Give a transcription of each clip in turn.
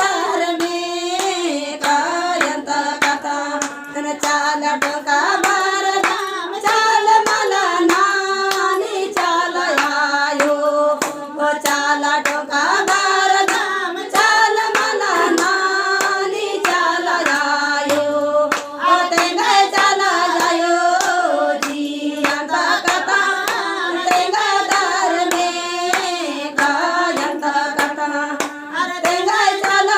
दार में कायंत कथा चाल टोका बार धाम चाल मला नानी चाल आयो ओ चाल टोका बार धाम चाल मला नानी चाल आयो ओ तेंगा चाल जायो जियंत कथा तेंगा दार में कायंत कथा तेंगा चाल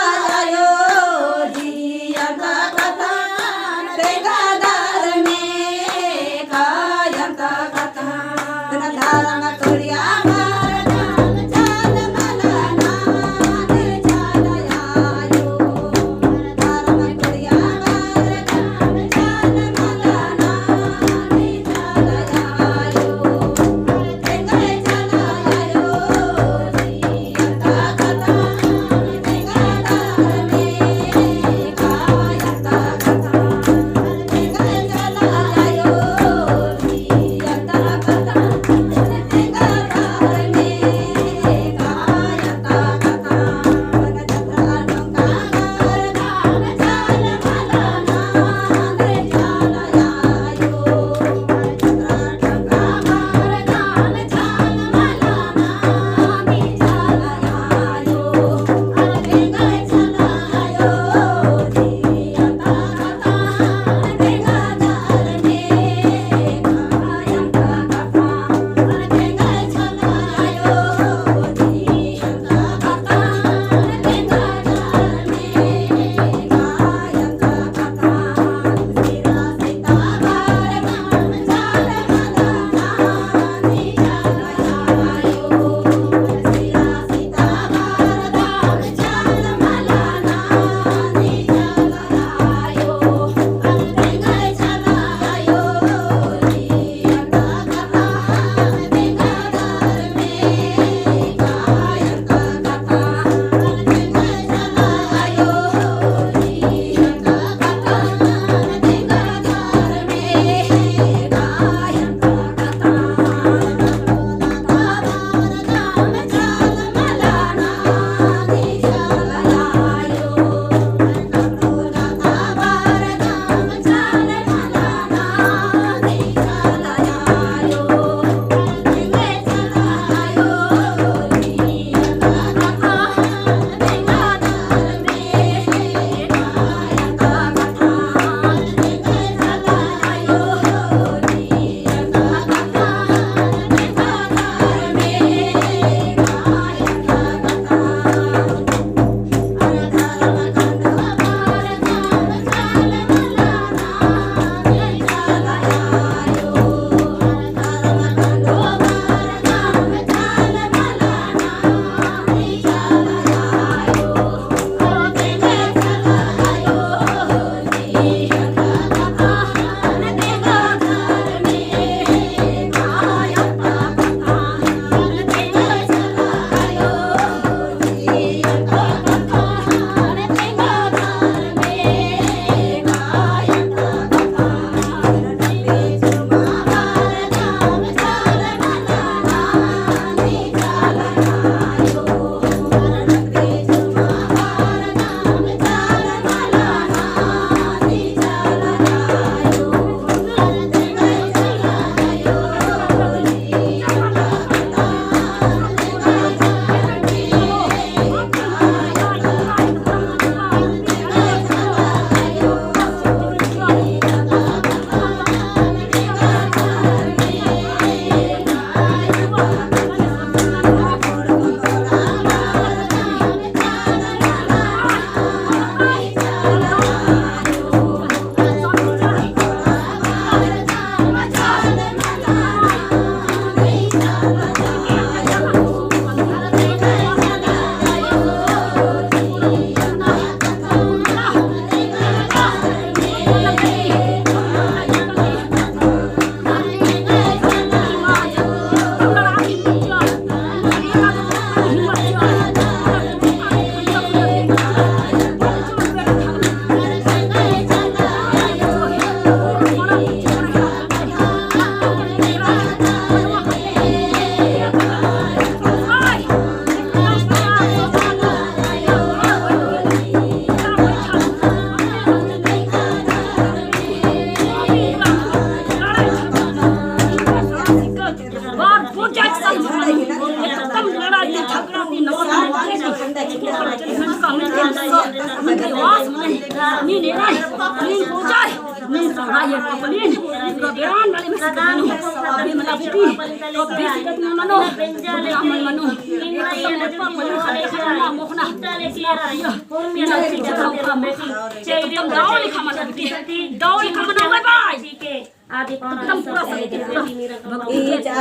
संक्रांति नवमी नी नेराई नी पूजाई नी सहाय पपलीन गबरान वाले में सदानु अभी मला बुटी तो बेसिकत में मनो ब्राह्मण मनो एक पपली खाना मोखना पूर्णिया एकदम दाव लिखा मना बुटी दाव लिखा मना बाय बाय आदि पूरा